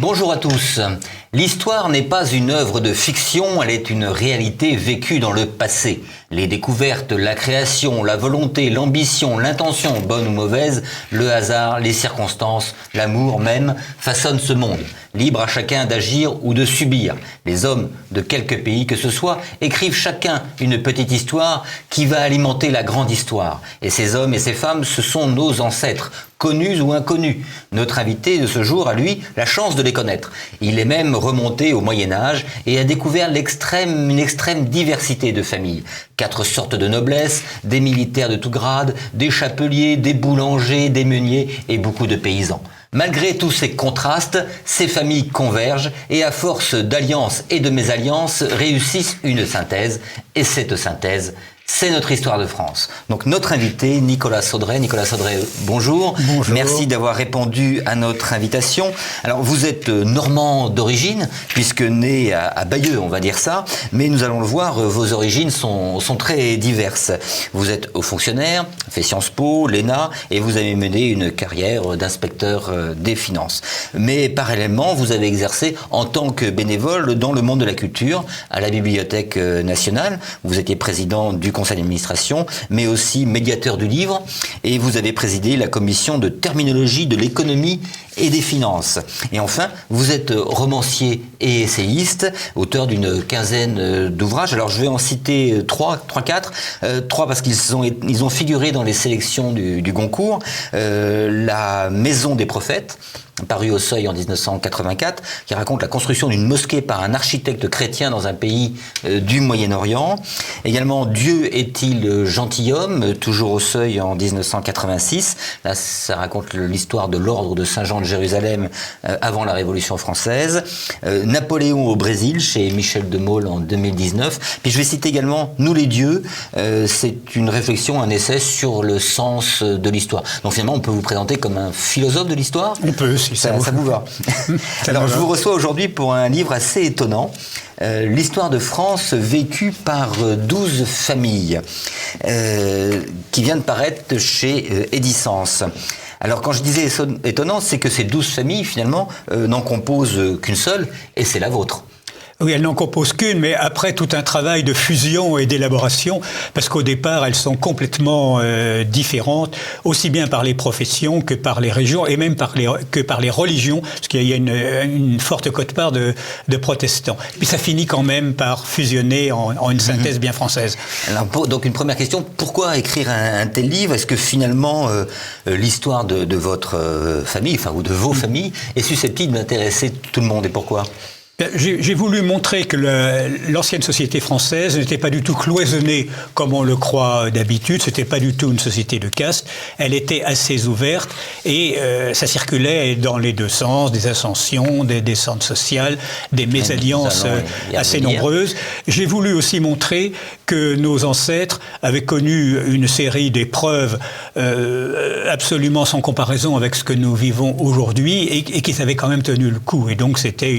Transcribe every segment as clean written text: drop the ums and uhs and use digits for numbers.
Bonjour à tous. L'histoire n'est pas une œuvre de fiction, elle est une réalité vécue dans le passé. Les découvertes, la création, la volonté, l'ambition, l'intention, bonne ou mauvaise, le hasard, les circonstances, l'amour même, façonnent ce monde. Libre à chacun d'agir ou de subir. Les hommes de quelque pays que ce soit écrivent chacun une petite histoire qui va alimenter la grande histoire. Et ces hommes et ces femmes, ce sont nos ancêtres, connus ou inconnus. Notre invité de ce jour a, lui, la chance de les connaître. Il est même remonté au Moyen-Âge et a découvert une extrême diversité de familles. 4 sortes de noblesse, des militaires de tout grade, des chapeliers, des boulangers, des meuniers et beaucoup de paysans. Malgré tous ces contrastes, ces familles convergent et à force d'alliances et de mésalliances réussissent une synthèse. Et cette synthèse, c'est notre histoire de France. Donc notre invité, Nicolas Saudray. Nicolas Saudray, bonjour. Bonjour. Merci d'avoir répondu à notre invitation. Alors vous êtes normand d'origine, puisque né à Bayeux, on va dire ça, mais nous allons le voir, vos origines sont très diverses. Vous êtes haut fonctionnaire, fait Sciences Po, l'ENA, et vous avez mené une carrière d'inspecteur des finances. Mais parallèlement, vous avez exercé en tant que bénévole dans le monde de la culture, à la Bibliothèque nationale. Vous étiez président du conseil d'administration, mais aussi médiateur du livre, et vous avez présidé la commission de terminologie de l'économie et des finances. Et enfin, vous êtes romancier et essayiste, auteur d'une quinzaine d'ouvrages. Alors je vais en citer 3, 4 parce qu'ils ont figuré dans les sélections du Goncourt. La Maison des prophètes, paru au Seuil en 1984, qui raconte la construction d'une mosquée par un architecte chrétien dans un pays du Moyen-Orient. Également, Dieu est-il gentilhomme, toujours au Seuil en 1986. Là, ça raconte l'histoire de l'ordre de Saint-Jean de Jérusalem avant la Révolution française. Napoléon au Brésil, chez Michel de Maulle en 2019. Puis je vais citer également Nous les dieux. C'est une réflexion, un essai sur le sens de l'histoire. Donc finalement, on peut vous présenter comme un philosophe de l'histoire ? On peut. Si ça vous va. Alors, je vous reçois aujourd'hui pour un livre assez étonnant. L'histoire de France vécue par 12 familles, qui vient de paraître chez Edisens. Alors, quand je disais étonnant, c'est que ces 12 familles, finalement, n'en composent qu'une seule, et c'est la vôtre. Oui, elles n'en composent qu'une, mais après tout un travail de fusion et d'élaboration, parce qu'au départ, elles sont complètement différentes, aussi bien par les professions que par les régions, et même que par les religions, parce qu'il y a une forte quote-part de protestants. Puis ça finit quand même par fusionner en une synthèse bien française. Alors, donc une première question, pourquoi écrire un tel livre ? Est-ce que finalement, l'histoire de votre famille, enfin, ou de vos familles, est susceptible d'intéresser tout le monde, et pourquoi ? J'ai voulu montrer que l'ancienne société française n'était pas du tout cloisonnée comme on le croit d'habitude. C'était pas du tout une société de caste. Elle était assez ouverte et ça circulait dans les deux sens, des ascensions, des descentes sociales, des mésalliances assez nombreuses. J'ai voulu aussi montrer que nos ancêtres avaient connu une série d'épreuves absolument sans comparaison avec ce que nous vivons aujourd'hui et qu'ils avaient quand même tenu le coup. Et donc c'était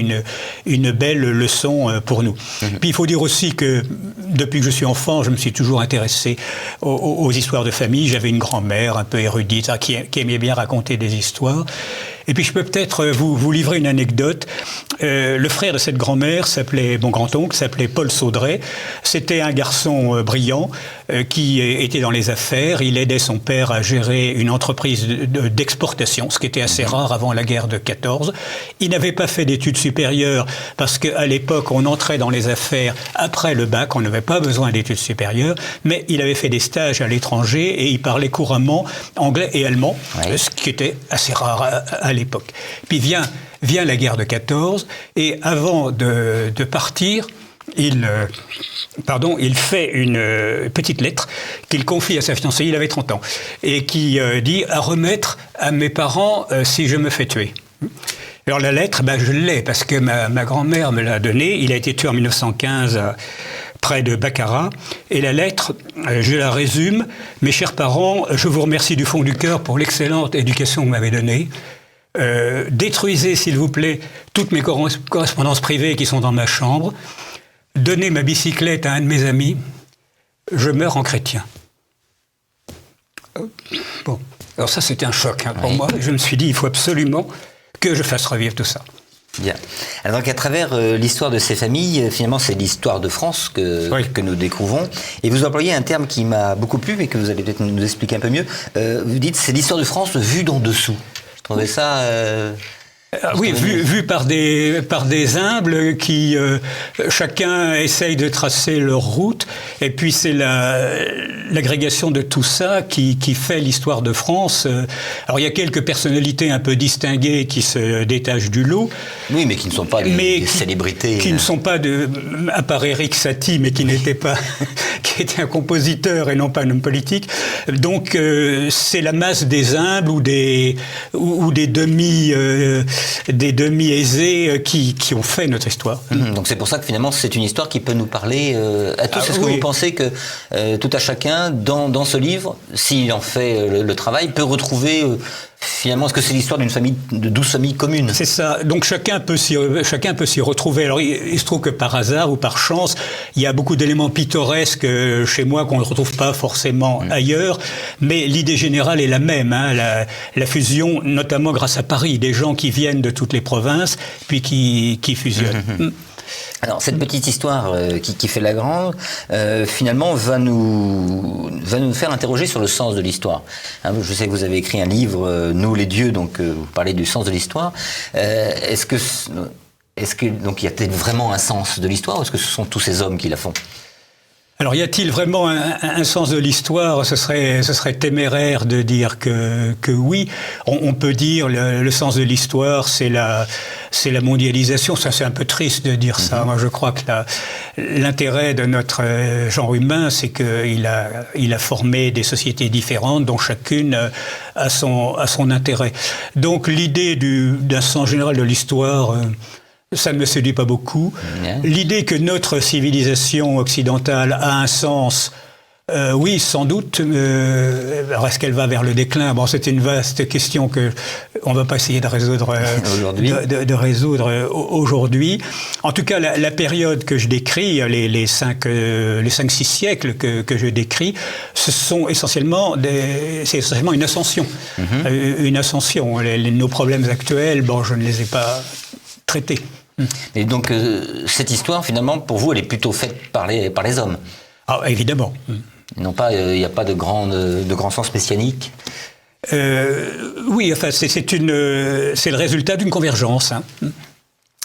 une belle leçon pour nous. Puis il faut dire aussi que depuis que je suis enfant, je me suis toujours intéressé aux histoires de famille. J'avais une grand-mère un peu érudite qui aimait bien raconter des histoires. Et puis je peux peut-être vous livrer une anecdote. Le frère de cette grand-mère mon grand-oncle s'appelait Paul Saudray. C'était un garçon brillant qui était dans les affaires. Il aidait son père à gérer une entreprise d'exportation, ce qui était assez rare avant la guerre de 14. Il n'avait pas fait d'études supérieures parce qu'à l'époque, on entrait dans les affaires après le bac. On n'avait pas besoin d'études supérieures, mais il avait fait des stages à l'étranger et il parlait couramment anglais et allemand, ce qui était assez rare à l'époque. Puis vient la guerre de 14 et avant de partir, il fait une petite lettre qu'il confie à sa fiancée, il avait 30 ans, et qui dit à remettre à mes parents si je me fais tuer. Alors la lettre, je l'ai parce que ma grand-mère me l'a donnée. Il a été tué en 1915 près de Baccarat. Et la lettre, je la résume. Mes chers parents, je vous remercie du fond du cœur pour l'excellente éducation que vous m'avez donnée. Détruisez, s'il vous plaît, toutes mes correspondances privées qui sont dans ma chambre. Donnez ma bicyclette à un de mes amis. Je meurs en chrétien. Bon, alors ça c'était un choc pour moi. Je me suis dit, il faut absolument que je fasse revivre tout ça. Bien. Alors qu'à travers l'histoire de ces familles, finalement, c'est l'histoire de France que nous découvrons. Et vous employez un terme qui m'a beaucoup plu, mais que vous allez peut-être nous expliquer un peu mieux. Vous dites, c'est l'histoire de France vue d'en dessous. Je trouvais ça... oui, vu par des humbles qui chacun essaye de tracer leur route, et puis c'est l'agrégation de tout ça qui fait l'histoire de France. Alors il y a quelques personnalités un peu distinguées qui se détachent du lot. Oui, mais qui ne sont pas des célébrités. Qui ne sont pas à part Éric Satie, mais qui n'était pas, qui était un compositeur et non pas un homme politique. Donc c'est la masse des humbles ou des demi-aisés qui ont fait notre histoire. Donc c'est pour ça que finalement c'est une histoire qui peut nous parler à tous. Est-ce que vous pensez que tout à chacun dans ce livre, s'il en fait le travail, peut retrouver finalement, est-ce que c'est l'histoire d'une famille, de 12 familles communes? C'est ça. Donc chacun peut s'y retrouver. Alors il se trouve que par hasard ou par chance, il y a beaucoup d'éléments pittoresques chez moi qu'on ne retrouve pas forcément ailleurs. Mais l'idée générale est la même. Hein, la fusion, notamment grâce à Paris, des gens qui viennent de toutes les provinces, puis qui fusionnent. Alors cette petite histoire qui fait la grande, finalement va nous faire interroger sur le sens de l'histoire. Hein, je sais que vous avez écrit un livre, Nous les dieux, donc vous parlez du sens de l'histoire. Est-ce que donc il y a peut-être vraiment un sens de l'histoire, ou est-ce que ce sont tous ces hommes qui la font? Alors, y a-t-il vraiment un sens de l'histoire? Ce serait téméraire de dire que oui. On peut dire le sens de l'histoire, c'est la mondialisation. Ça, c'est un peu triste de dire ça. Moi, je crois que l'intérêt de notre genre humain, c'est qu'il a formé des sociétés différentes, dont chacune a son intérêt. Donc, l'idée d'un sens général de l'histoire, ça ne me séduit pas beaucoup. L'idée que notre civilisation occidentale a un sens, oui, sans doute. Alors, est-ce qu'elle va vers le déclin? Bon, c'est une vaste question que on va pas essayer de résoudre aujourd'hui. En tout cas, la période que je décris, les 5-6 siècles que je décris, c'est essentiellement une ascension. Une ascension. Nos problèmes actuels, bon, je ne les ai pas traités. Et donc, cette histoire, finalement, pour vous, elle est plutôt faite par les hommes? Ah, évidemment. Non pas, il n'y a pas de grand sens messianique? Oui, enfin, c'est le résultat d'une convergence. Hein.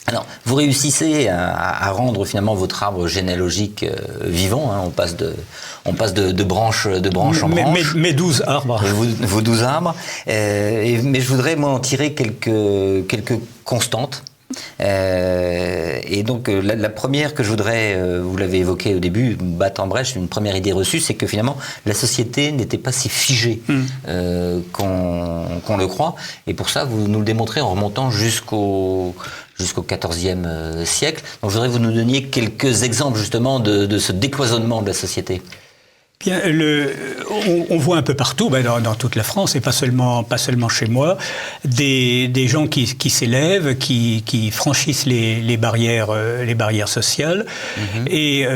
Alors, vous réussissez à rendre finalement votre arbre généalogique vivant. Hein, on passe de branche en branche. Mes 12 arbres. Vos 12 arbres. Mais je voudrais en tirer quelques constantes. Et donc la première que je voudrais, vous l'avez évoqué au début, battre en brèche, une première idée reçue, c'est que finalement la société n'était pas si figée qu'on le croit. Et pour ça, vous nous le démontrez en remontant jusqu'au XIVe siècle. Donc je voudrais que vous nous donniez quelques exemples justement de ce décloisonnement de la société. Bien, on voit un peu partout, dans toute la France, et pas seulement chez moi, des gens qui s'élèvent, qui franchissent les barrières sociales. Et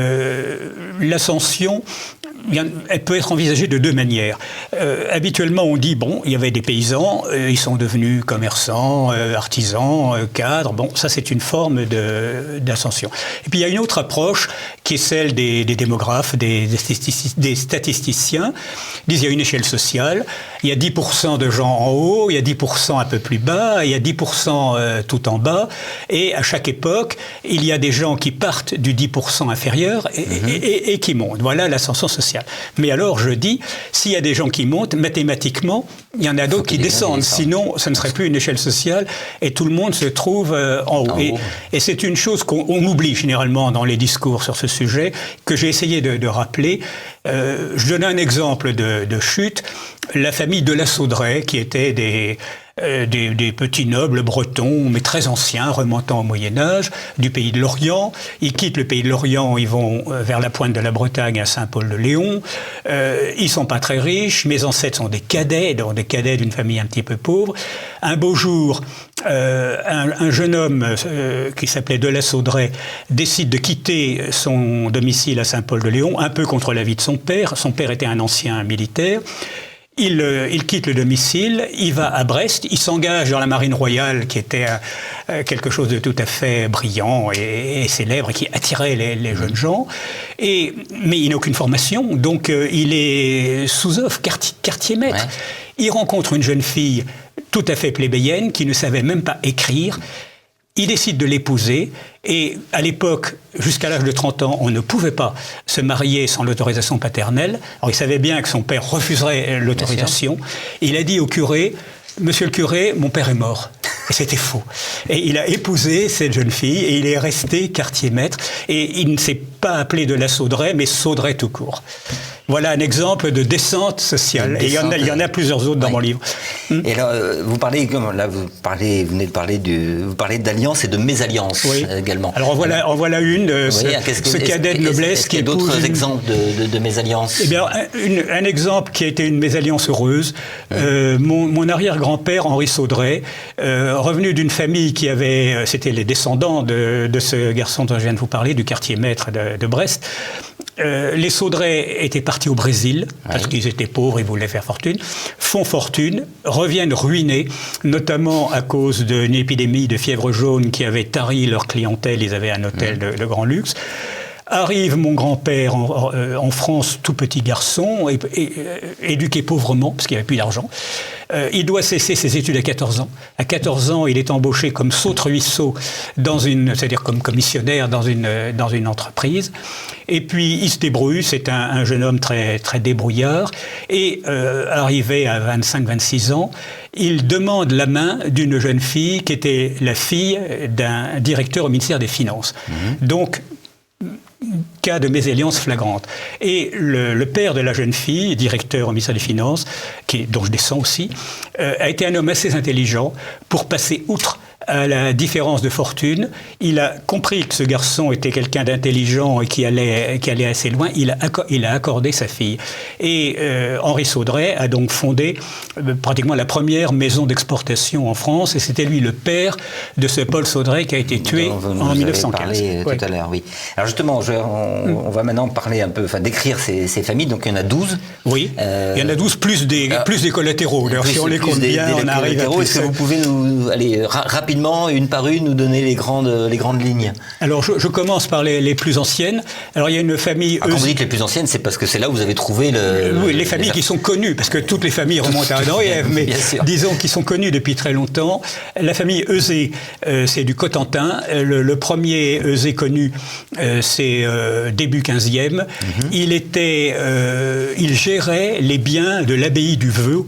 l'ascension, elle peut être envisagée de deux manières. Habituellement, on dit, bon, il y avait des paysans, ils sont devenus commerçants, artisans, cadres. Bon, ça, c'est une forme d'ascension. Et puis, il y a une autre approche qui est celle des démographes, des statisticiens. Ils disent, il y a une échelle sociale, il y a 10% de gens en haut, il y a 10% un peu plus bas, il y a 10% tout en bas. Et à chaque époque, il y a des gens qui partent du 10% inférieur et qui montent. Voilà l'ascension sociale. Mais alors, je dis, s'il y a des gens qui montent, mathématiquement, il y en a d'autres qui descendent. Sinon, ce ne serait plus une échelle sociale et tout le monde se trouve en haut. Et c'est une chose qu'on oublie généralement dans les discours sur ce sujet, que j'ai essayé de rappeler. Je donne un exemple de chute. La famille de la Saudrais, qui était des petits nobles bretons, mais très anciens, remontant au Moyen-Âge, du pays de l'Orient. Ils quittent le pays de l'Orient, ils vont vers la pointe de la Bretagne, à Saint-Paul-de-Léon. Ils sont pas très riches, mes ancêtres sont des cadets, donc des cadets d'une famille un petit peu pauvre. Un beau jour, un jeune homme qui s'appelait de la Saudrais décide de quitter son domicile à Saint-Paul-de-Léon, un peu contre l'avis de son père. Son père était un ancien militaire. Il quitte le domicile, il va à Brest, il s'engage dans la marine royale qui était quelque chose de tout à fait brillant et célèbre et qui attirait les jeunes gens. Mais il n'a aucune formation, donc il est sous-off, quartier-maître. Ouais. Il rencontre une jeune fille tout à fait plébéienne qui ne savait même pas écrire. Il décide de l'épouser et à l'époque, jusqu'à l'âge de 30 ans, on ne pouvait pas se marier sans l'autorisation paternelle. Alors il savait bien que son père refuserait l'autorisation. Il a dit au curé, « Monsieur le curé, mon père est mort ». Et c'était faux. Et il a épousé cette jeune fille et il est resté quartier-maître. Et il ne s'est pas appelé de la Saudrais, mais Saudrais tout court. Voilà un exemple de descente sociale. Et il y en a plusieurs autres dans mon livre. Et alors, vous venez de parler d'alliance et de mésalliance également. Alors en voilà une, ce cadet de noblesse qui épouse... D'autres exemples de mésalliance? Eh bien, un exemple qui a été une mésalliance heureuse. Mon arrière-grand-père, Henri Saudrais, revenu d'une famille qui avait... C'était les descendants de ce garçon dont je viens de vous parler, du quartier-maître de Brest. Les Saudrais étaient partis au Brésil parce qu'ils étaient pauvres, ils voulaient faire fortune, font fortune, reviennent ruinés, notamment à cause d'une épidémie de fièvre jaune qui avait tari leur clientèle, ils avaient un hôtel de grand luxe. Arrive mon grand-père en France, tout petit garçon, éduqué pauvrement, parce qu'il n'y avait plus d'argent. Il doit cesser ses études à 14 ans. À 14 ans, il est embauché comme saute-ruisseau, c'est-à-dire comme commissionnaire dans une entreprise. Et puis, il se débrouille, c'est un jeune homme très, très débrouillard. Et arrivé à 25-26 ans, il demande la main d'une jeune fille qui était la fille d'un directeur au ministère des Finances. Donc, cas de mésalliance flagrante. Et le père de la jeune fille, directeur au ministère des Finances, dont je descends aussi, a été un homme assez intelligent pour passer outre à la différence de fortune. Il a compris que ce garçon était quelqu'un d'intelligent et qui allait assez loin. Il a accordé sa fille. Et Henri Saudrais a donc fondé pratiquement la première maison d'exportation en France. Et c'était lui le père de ce Paul Saudrais qui a été tué en 1915. Parlé tout à l'heure, oui. Alors justement, on va maintenant parler un peu, décrire ces familles. Donc il y en a 12. Oui, il y en a 12 plus des collatéraux. D'ailleurs, si on les compte bien, on arrive à plus. Est-ce que vous pouvez nous aller rapidement, une par une, nous donner les grandes lignes? Alors, je commence par les plus anciennes. Alors, il y a une famille... Quand vous dites les plus anciennes, c'est parce que c'est là où vous avez trouvé oui, les familles qui sont connues, parce que toutes les familles remontent à Adam et Ève, mais disons qu'ils sont connus depuis très longtemps. La famille Euzé, c'est du Cotentin. Le premier Euzé connu, c'est début 15e. Il gérait les biens de l'abbaye du Veu,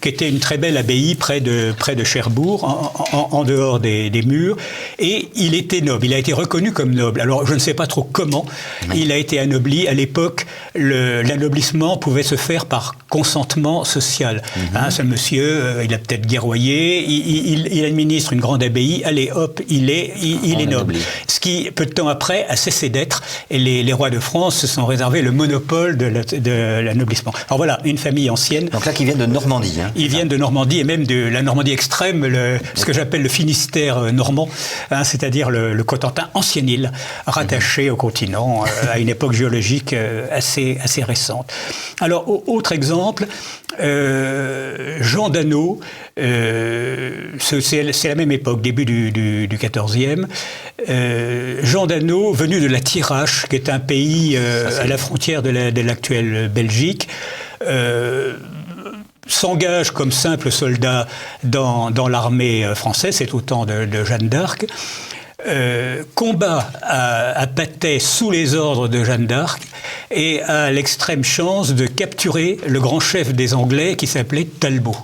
qui était une très belle abbaye près de Cherbourg, en dehors des murs, et il était noble. Il a été reconnu comme noble. Alors, je ne sais pas trop comment il a été anobli. À l'époque, l'anoblissement pouvait se faire par consentement social. Ce monsieur, il a peut-être guerroyé, il administre une grande abbaye, allez hop, il est noble. Ce qui, peu de temps après, a cessé d'être, et les rois de France se sont réservés le monopole de l'anoblissement. Alors voilà, une famille ancienne. Donc là, qui viennent de Normandie. Ils viennent de Normandie, et même de la Normandie extrême, ce que j'appelle le Finistère normand, c'est-à-dire le Cotentin, ancienne île, rattachée au continent à une époque géologique assez récente. Alors, autre exemple, Jean d'Anneau, c'est la même époque, début du XIVe. Jean d'Anneau, venu de la Thiérache, qui est un pays à la frontière de l'actuelle Belgique, s'engage comme simple soldat dans l'armée française, c'est au temps de Jeanne d'Arc, combat à Patay sous les ordres de Jeanne d'Arc et a l'extrême chance de capturer le grand chef des Anglais qui s'appelait Talbot.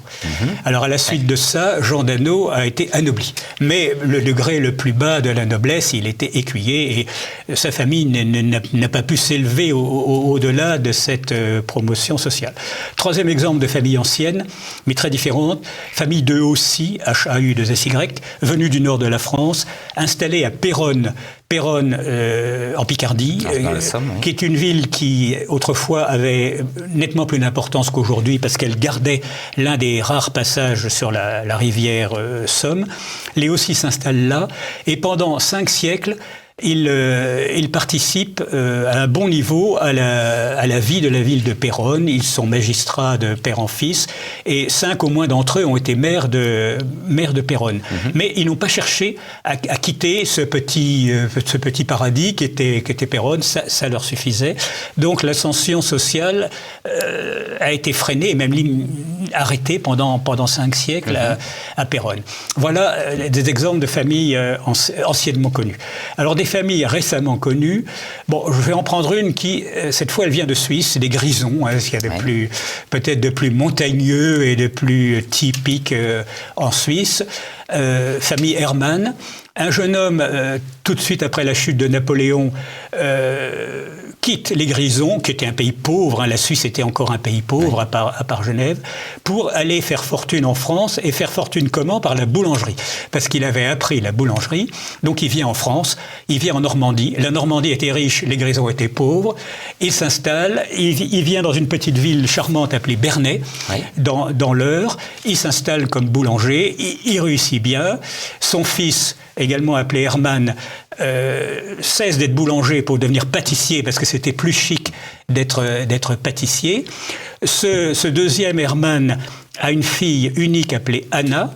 Alors à la suite de ça, Jean d'Anneau a été anobli. Mais le degré le plus bas de la noblesse, il était écuyer et sa famille n'a pas pu s'élever au-delà de cette promotion sociale. Troisième exemple de famille ancienne, mais très différente, famille de Haussy, H-A-U-2-S-Y, venue du nord de la France, installée à Péronne en Picardie, qui est une ville qui autrefois avait nettement plus d'importance qu'aujourd'hui parce qu'elle gardait l'un des rares passages sur la rivière Somme. Les Haussy s'installent là et pendant 5 siècles, ils participent à un bon niveau à la vie de la ville de Péronne. Ils sont magistrats de père en fils et 5 au moins d'entre eux ont été maires de Péronne. Mais ils n'ont pas cherché à quitter ce petit paradis qui était Péronne, ça leur suffisait. Donc l'ascension sociale a été freinée et même arrêtée pendant 5 siècles à Péronne. Voilà des exemples de familles anciennement connues. Alors des familles récemment connues, bon, je vais en prendre une qui, cette fois, elle vient de Suisse, c'est des Grisons, ce qu'il y a peut-être de plus montagneux et de plus typique en Suisse. Famille Hermann, un jeune homme, tout de suite après la chute de Napoléon, quitte les Grisons, qui était un pays pauvre, la Suisse était encore un pays pauvre, à part Genève, pour aller faire fortune en France, et faire fortune comment? Par la boulangerie. Parce qu'il avait appris la boulangerie, donc il vient en France, il vient en Normandie. La Normandie était riche, les Grisons étaient pauvres. Il s'installe, il vient dans une petite ville charmante appelée Bernay, dans l'Eure. Il s'installe comme boulanger, il réussit bien. Son fils, également appelé Hermann, cesse d'être boulanger pour devenir pâtissier parce que c'était plus chic d'être pâtissier. Ce deuxième Hermann a une fille unique appelée Anna,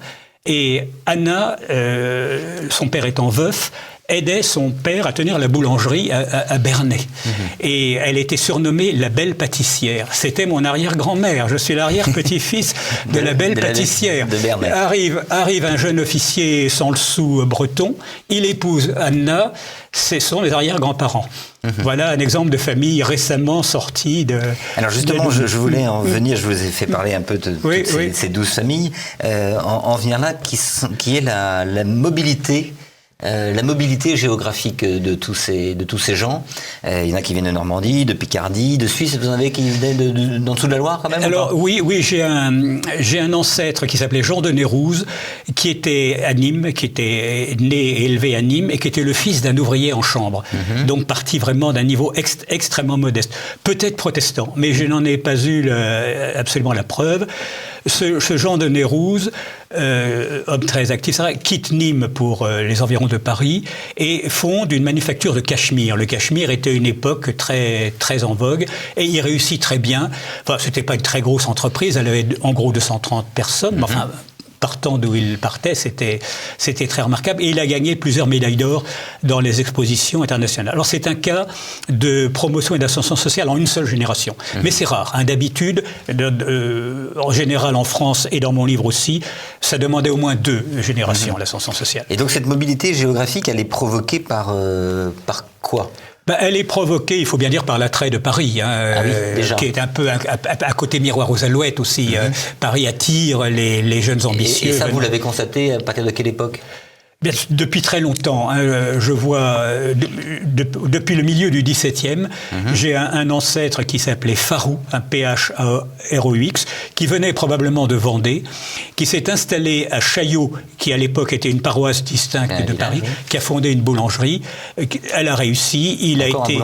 et Anna, son père étant veuf, aidait son père à tenir la boulangerie à Bernay. Et elle était surnommée la belle pâtissière. C'était mon arrière-grand-mère. Je suis l'arrière-petit-fils de la belle pâtissière. De Bernay. Arrive un jeune officier sans le sou breton. Il épouse Anna. Ce sont les arrière-grands-parents. Voilà un exemple de famille récemment sortie de... Alors justement, je voulais en venir, je vous ai fait parler un peu de ces 12 familles. En venir là, qui est la mobilité. La mobilité géographique de tous ces gens. Il y en a qui viennent de Normandie, de Picardie, de Suisse. Vous en avez qui venaient d'en dessous de la Loire quand même? Alors oui, j'ai un ancêtre qui s'appelait Jean de Nérouze, qui était à Nîmes, qui était né et élevé à Nîmes, et qui était le fils d'un ouvrier en chambre. Donc parti vraiment d'un niveau extrêmement modeste. Peut-être protestant, mais je n'en ai pas eu absolument la preuve. Ce Jean de Nérouze, homme très actif, quitte Nîmes pour les environs de Paris et fonde une manufacture de cachemire. Le cachemire était une époque très, très en vogue et il réussit très bien. Enfin, c'était pas une très grosse entreprise, elle avait en gros 230 personnes, mais enfin... Partant d'où il partait, c'était très remarquable. Et il a gagné plusieurs médailles d'or dans les expositions internationales. Alors c'est un cas de promotion et d'ascension sociale en une seule génération. Mais c'est rare. D'habitude, en général en France et dans mon livre aussi, ça demandait au moins 2 générations, l'ascension sociale. Et donc cette mobilité géographique, elle est provoquée par quoi? Elle est provoquée, il faut bien dire, par l'attrait de Paris, qui est un peu à côté miroir aux alouettes aussi. Paris attire les jeunes ambitieux. Et ça, vous l'avez constaté à partir de quelle époque? Bien, depuis très longtemps, je vois, depuis le milieu du XVIIe, j'ai un ancêtre qui s'appelait Pharoux, un P-H-A-R-O-U-X, qui venait probablement de Vendée, qui s'est installé à Chaillot, qui à l'époque était une paroisse distincte de Paris, qui a fondé une boulangerie. Elle a réussi, il a été...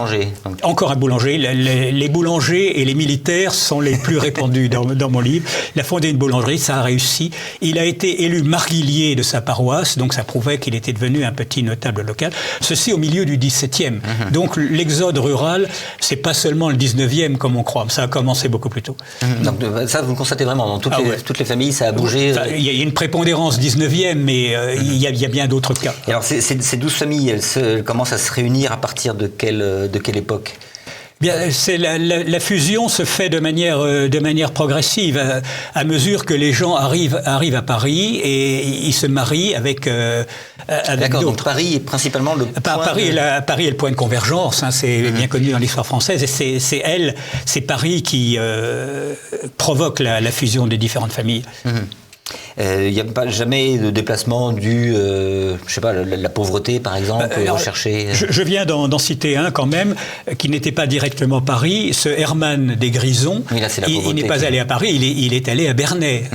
Encore un boulanger. Les boulangers et les militaires sont les plus répandus dans mon livre. Il a fondé une boulangerie, ça a réussi. Il a été élu marguillier de sa paroisse, donc ça prouve qu'il était devenu un petit notable local. Ceci au milieu du XVIIe. Donc l'exode rural, c'est pas seulement le XIXe comme on croit. Ça a commencé beaucoup plus tôt. Donc ça, vous le constatez vraiment dans toutes les familles, ça a bougé. Il y a une prépondérance XIXe, mais il y a bien d'autres cas. Et alors ces 12 familles, elles commencent à se réunir à partir de quelle époque? Bien, la fusion se fait de manière progressive à mesure que les gens arrivent à Paris et ils se marient avec D'accord, donc Paris est principalement le point... Paris est le point de convergence, c'est bien connu dans l'histoire française, et c'est Paris qui provoque la fusion des différentes familles. Il n'y a pas jamais de déplacement dû, je sais pas, la pauvreté par exemple, rechercher... Je viens d'en citer un quand même, qui n'était pas directement Paris, ce Hermann des Grisons. Oui, là, c'est la pauvreté, il n'est pas allé à Paris, il est allé à Bernay.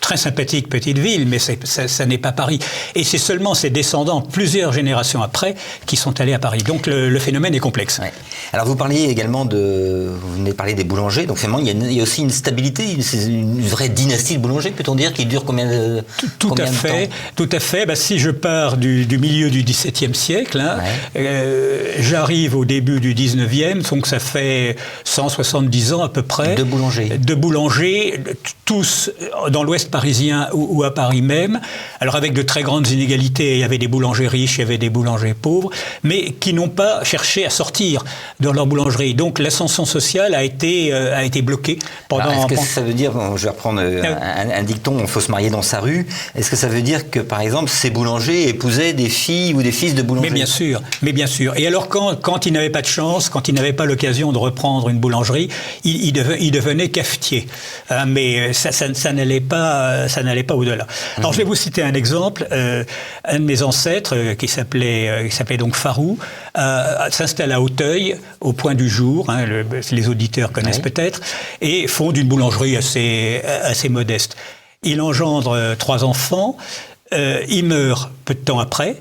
Très sympathique petite ville, mais ça n'est pas Paris. Et c'est seulement ses descendants, plusieurs générations après, qui sont allés à Paris. Donc le phénomène est complexe. Ouais. Alors vous parliez également vous venez de parler des boulangers, donc finalement il y a aussi une stabilité, c'est une vraie dynastie de boulangers plutôt peut-on dire, qui dure combien de temps? Tout à fait. Si je pars du milieu du XVIIe siècle, j'arrive au début du XIXe, donc ça fait 170 ans à peu près. De boulangers, tous dans l'Ouest parisien ou à Paris même. Alors avec de très grandes inégalités, il y avait des boulangers riches, il y avait des boulangers pauvres, mais qui n'ont pas cherché à sortir de leur boulangerie. Donc l'ascension sociale a été bloquée pendant... Est-ce que ça veut dire, je vais reprendre un dicton, il faut se marier dans sa rue, est-ce que ça veut dire que par exemple ces boulangers épousaient des filles ou des fils de boulangers? Mais bien sûr. Et alors quand ils n'avaient pas de chance, quand ils n'avaient pas l'occasion de reprendre une boulangerie, ils devenaient cafetiers. Mais ça n'allait pas au-delà. Alors je vais vous citer un exemple. Un de mes ancêtres, qui s'appelait donc Farou, s'installe à Auteuil, au Point du Jour, les auditeurs connaissent peut-être, et fonde une boulangerie assez modeste. Il engendre 3 enfants, il meurt peu de temps après.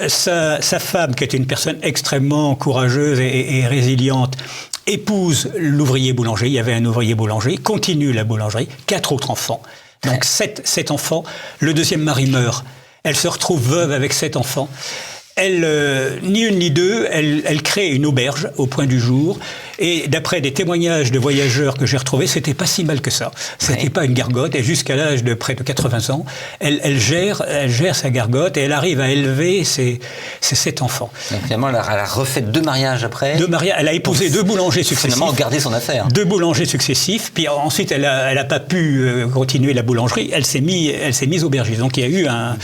Sa femme, qui est une personne extrêmement courageuse et résiliente, épouse l'ouvrier boulanger. Il y avait un ouvrier boulanger, continue la boulangerie, 4 autres enfants. Donc 7 enfants. Le deuxième mari meurt. Elle se retrouve veuve avec 7 enfants. Elle, ni une ni deux, elle crée une auberge au Point du Jour. Et d'après des témoignages de voyageurs que j'ai retrouvés, c'était pas si mal que ça. C'était pas une gargote. Et jusqu'à l'âge de près de 80 ans, elle gère sa gargote et elle arrive à élever ses 7 enfants. Donc finalement, elle a refait 2 mariages après. 2 mariages. Elle a épousé 2 boulangers successifs. Finalement, gardé son affaire. 2 boulangers successifs. Puis ensuite, elle a pas pu continuer la boulangerie. Elle s'est mise aubergiste. Donc il y a eu un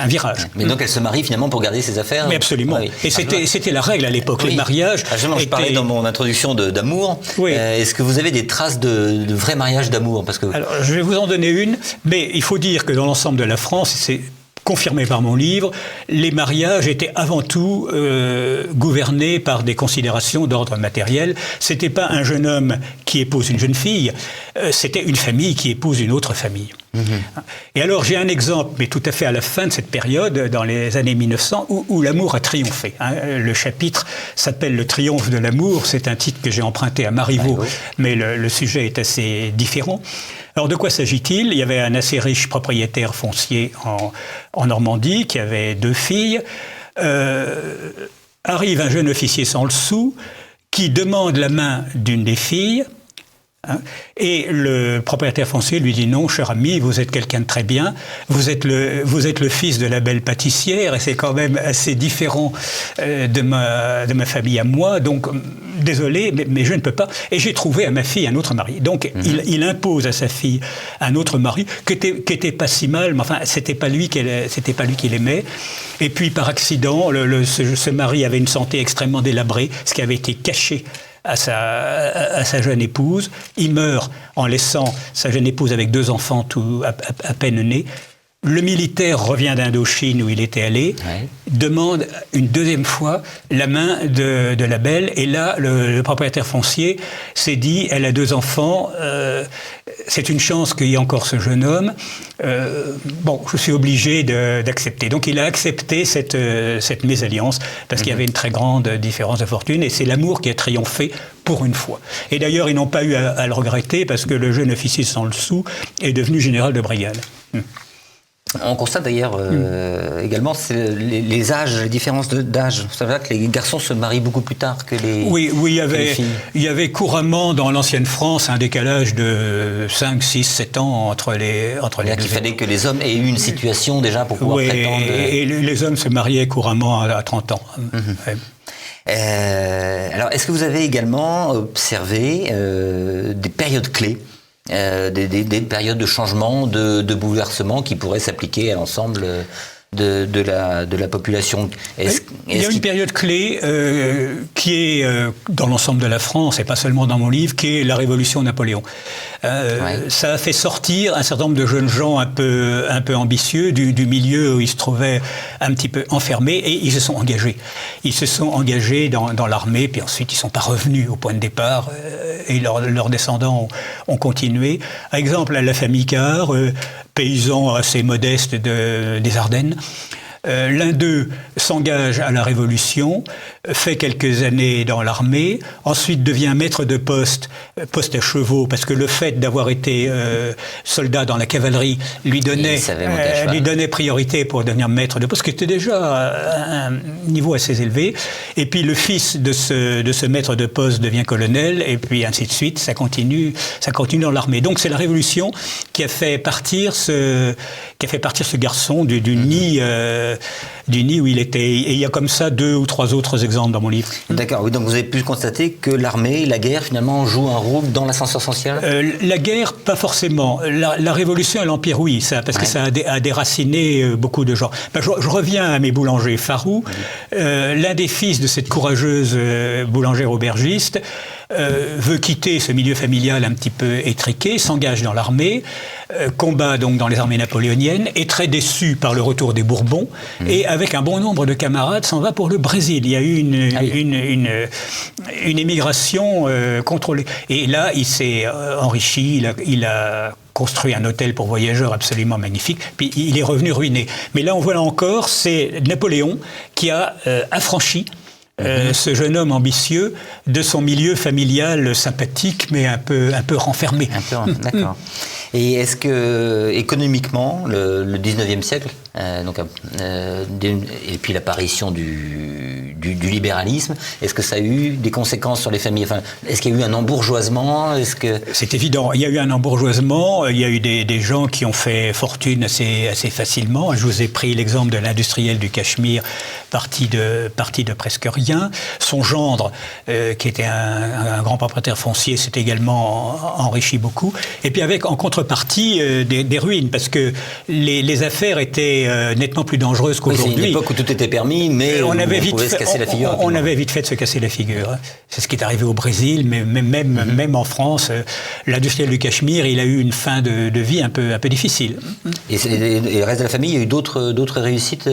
virage. Mais donc elle se marie finalement pour garder ses affaires. Mais absolument. Oui. Et c'était la règle à l'époque. Les mariages. Je parlais dans mon introduction d'amour. Oui. Est-ce que vous avez des traces de vrais mariages d'amour? Alors, je vais vous en donner une, mais il faut dire que dans l'ensemble de la France, c'est confirmé par mon livre, les mariages étaient avant tout gouvernés par des considérations d'ordre matériel. C'était pas un jeune homme qui épouse une jeune fille, c'était une famille qui épouse une autre famille. Et alors j'ai un exemple, mais tout à fait à la fin de cette période, dans les années 1900, où l'amour a triomphé. Le chapitre s'appelle « Le triomphe de l'amour », c'est un titre que j'ai emprunté à Marivaux, mais le sujet est assez différent. Alors de quoi s'agit-il? Il y avait un assez riche propriétaire foncier en Normandie qui avait 2 filles. Arrive un jeune officier sans le sou qui demande la main d'une des filles. Et le propriétaire foncier lui dit: non, cher ami, vous êtes quelqu'un de très bien, vous êtes le fils de la belle pâtissière, et c'est quand même assez différent de ma famille à moi, donc désolé, mais je ne peux pas. Et j'ai trouvé à ma fille un autre mari. Donc il impose à sa fille un autre mari qui était pas si mal, mais enfin c'était pas lui qu'il aimait. Et puis par accident, ce mari avait une santé extrêmement délabrée, ce qui avait été caché à sa jeune épouse. Il meurt en laissant sa jeune épouse avec 2 enfants à peine nés. Le militaire revient d'Indochine où il était allé, demande une 2e fois la main de la belle, et là le propriétaire foncier s'est dit: elle a 2 enfants, c'est une chance qu'il y ait encore ce jeune homme, je suis obligé d'accepter. Donc il a accepté cette mésalliance parce qu'il y avait une très grande différence de fortune, et c'est l'amour qui a triomphé pour une fois. Et d'ailleurs ils n'ont pas eu à le regretter, parce que le jeune officier sans le sou est devenu général de brigade. On constate d'ailleurs également les âges, les différences d'âge. C'est vrai que les garçons se marient beaucoup plus tard que les filles. Il y avait couramment dans l'ancienne France un décalage de 5, 6, 7 ans entre les deux. Il fallait que les hommes aient eu une situation déjà pour pouvoir prétendre. Et les hommes se mariaient couramment à 30 ans. Alors, est-ce que vous avez également observé des périodes clés, des périodes de changement, de bouleversement qui pourraient s'appliquer à l'ensemble de la population? Il y a une période clé qui est dans l'ensemble de la France, et pas seulement dans mon livre, qui est la Révolution Napoléon. Ça a fait sortir un certain nombre de jeunes gens un peu ambitieux du milieu où ils se trouvaient un petit peu enfermés, et ils se sont engagés. Ils se sont engagés dans l'armée, puis ensuite ils ne sont pas revenus au point de départ, et leurs descendants ont continué. Par exemple, la famille Cahard, paysans assez modestes des Ardennes, L'un d'eux s'engage à la Révolution, fait quelques années dans l'armée, ensuite devient maître de poste à chevaux, parce que le fait d'avoir été soldat dans la cavalerie lui donnait priorité pour devenir maître de poste, qui était déjà à un niveau assez élevé. Et puis le fils de ce maître de poste devient colonel, et puis ainsi de suite, ça continue dans l'armée. Donc c'est la Révolution qui a fait partir ce garçon du nid où il était. Et il y a comme ça 2 ou 3 autres exemples dans mon livre. D'accord, oui, donc vous avez pu constater que l'armée, la guerre, finalement, jouent un rôle dans l'ascenseur social. La guerre, pas forcément. La Révolution et l'Empire, oui, parce que ça a déraciné beaucoup de gens. Je reviens à mes boulangers Farou. L'un des fils de cette courageuse boulangère aubergiste veut quitter ce milieu familial un petit peu étriqué, s'engage dans l'armée, combat donc dans les armées napoléoniennes, est très déçu par le retour des Bourbons, et avec un bon nombre de camarades s'en va pour le Brésil. Il y a eu une émigration contrôlée. Et là, il s'est enrichi, il a construit un hôtel pour voyageurs absolument magnifique, puis il est revenu ruiné. Mais là, on voit là encore, c'est Napoléon qui a affranchi ce jeune homme ambitieux de son milieu familial sympathique, mais un peu renfermé. D'accord. Et est-ce que, économiquement, le 19e siècle, et puis l'apparition du libéralisme, est-ce que ça a eu des conséquences sur les familles? Enfin, est-ce qu'il y a eu un embourgeoisement? C'est évident. Il y a eu un embourgeoisement. Il y a eu des gens qui ont fait fortune assez facilement. Je vous ai pris l'exemple de l'industriel du Cachemire, parti de presque rien. Son gendre, qui était un grand propriétaire foncier, s'est également enrichi beaucoup. Et puis en contrepartie, des ruines, parce que les affaires étaient nettement plus dangereuses qu'aujourd'hui. C'est une époque où tout était permis, mais on pouvait se casser la figure. On avait vite fait de se casser la figure. C'est ce qui est arrivé au Brésil, mais même en France, l'industriel du Cachemire, il a eu une fin de vie un peu difficile. Et le reste de la famille, il y a eu d'autres réussites